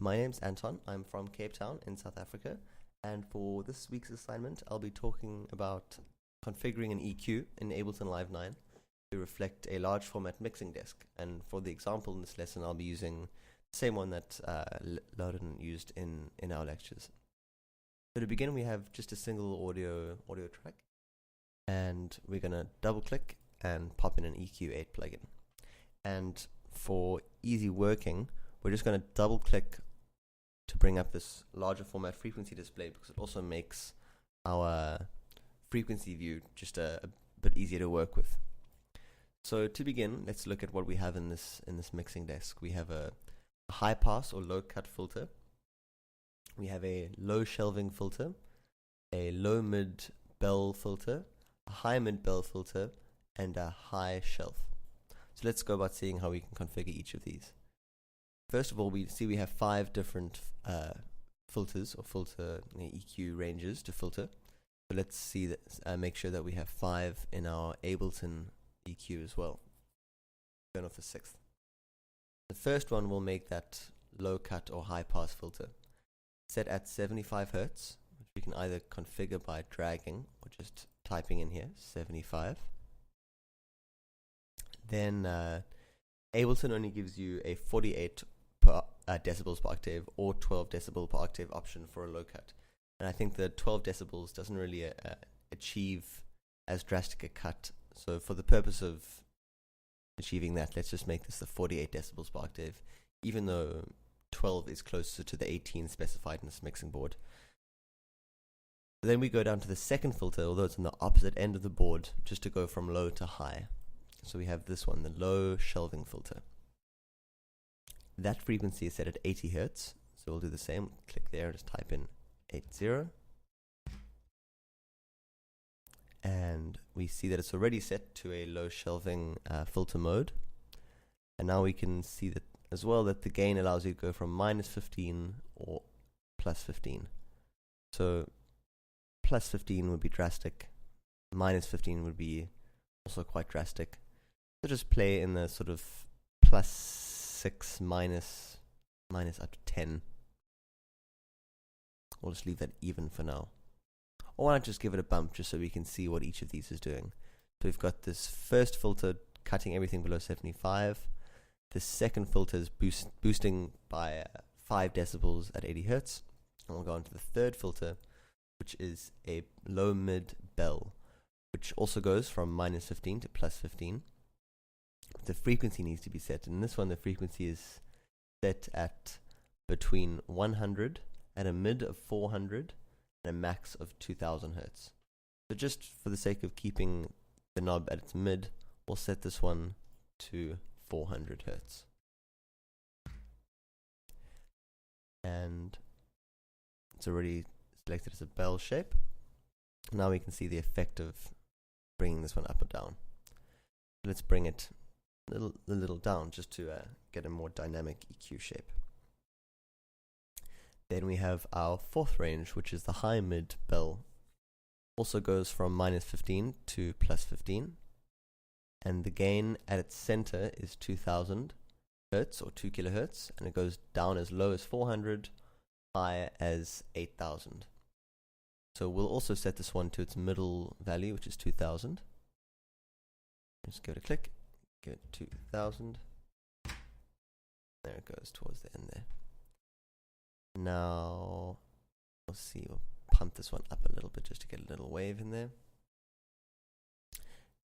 My name's Anton. I'm from Cape Town in South Africa, and for this week's assignment, I'll be talking about configuring an EQ in Ableton Live 9 to reflect a large format mixing desk. And for the example in this lesson, I'll be using the same one that Loudon used in our lectures. So to begin, we have just a single audio track, and we're going to double click and pop in an EQ8 plugin. And for easy working, we're just going to double click to bring up this larger format frequency display, because it also makes our frequency view just a bit easier to work with. So to begin, let's look at what we have in this mixing desk. We have a high pass or low cut filter. We have a low shelving filter, a low mid bell filter, a high mid bell filter, and a high shelf. So let's go about seeing how we can configure each of these. First of all, we have 5 different filters or filter EQ ranges to filter. So let's see that, make sure that we have 5 in our Ableton EQ as well. Turn off the 6th. The first one will make that low cut or high pass filter set at 75 Hertz, which we can either configure by dragging or just typing in here 75. Then Ableton only gives you a 48 decibels per octave or 12 decibel per octave option for a low cut. And I think the 12 decibels doesn't really achieve as drastic a cut. So for the purpose of achieving that, let's just make this the 48 decibels per octave, even though 12 is closer to the 18 specified in this mixing board. Then we go down to the second filter, although it's on the opposite end of the board, just to go from low to high. So we have this one, the low shelving filter. That frequency is set at 80 Hertz. So we'll do the same. Click there, just type in 80. And we see that it's already set to a low shelving filter mode. And now we can see that as well that the gain allows you to go from -15 or +15. So +15 would be drastic. -15 would be also quite drastic. So just play in the sort of +6 minus up to 10. We'll just leave that even for now. Or why not just give it a bump just so we can see what each of these is doing. So we've got this first filter cutting everything below 75. The second filter is boosting by 5 decibels at 80 Hertz. And we'll go on to the third filter, which is a low mid bell, which also goes from -15 to +15. The frequency needs to be set. In this one, the frequency is set at between 100 and a mid of 400 and a max of 2000 Hertz. So just for the sake of keeping the knob at its mid, we'll set this one to 400 Hertz. And it's already selected as a bell shape. Now we can see the effect of bringing this one up or down. Let's bring it a little down just to get a more dynamic EQ shape. Then we have our fourth range, which is the high mid bell. Also goes from -15 to +15. And the gain at its center is 2000 Hertz or 2 kilohertz, and it goes down as low as 400, high as 8000. So we'll also set this one to its middle value, which is 2000. Just give it a click, give it 2000. There it goes towards the end there. Now, we'll see, we'll pump this one up a little bit just to get a little wave in there.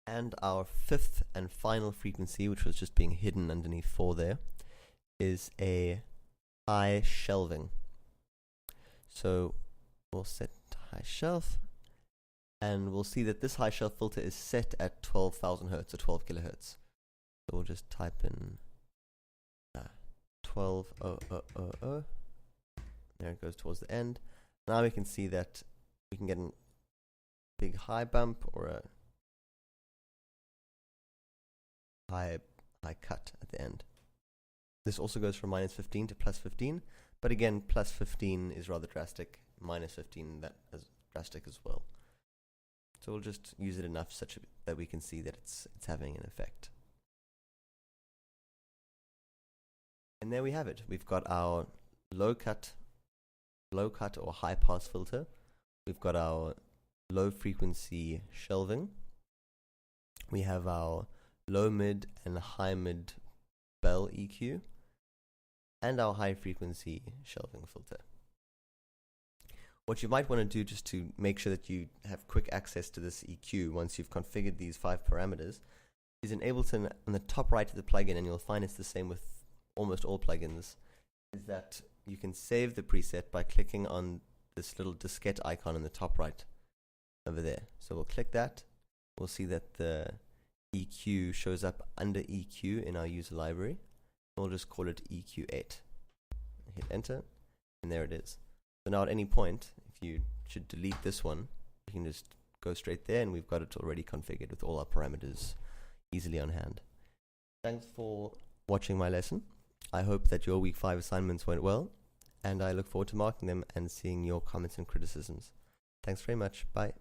And our fifth and final frequency, which was just being hidden underneath 4 there, is a high shelving. So we'll set high shelf, and we'll see that this high shelf filter is set at 12,000 Hertz or 12 kilohertz. So we'll just type in 12,000. There it goes towards the end. Now we can see that we can get a big high bump or a high cut at the end. This also goes from -15 to +15, but again, +15 is rather drastic, -15 that is drastic as well. So we'll just use it enough such that we can see that it's having an effect. And there we have it. We've got our low cut or high pass filter. We've got our low frequency shelving. We have our low mid and high mid bell EQ, and our high frequency shelving filter. What you might want to do, just to make sure that you have quick access to this EQ once you've configured these 5 parameters, is in Ableton on the top right of the plugin, and you'll find it's the same with almost all plugins, is that you can save the preset by clicking on this little diskette icon in the top right over there. So we'll click that. We'll see that the EQ shows up under EQ in our user library. We'll just call it EQ8. Hit enter, and there it is. So now at any point, if you should delete this one, you can just go straight there, and we've got it already configured with all our parameters easily on hand. Thanks for watching my lesson. I hope that your week 5 assignments went well, and I look forward to marking them and seeing your comments and criticisms. Thanks very much. Bye.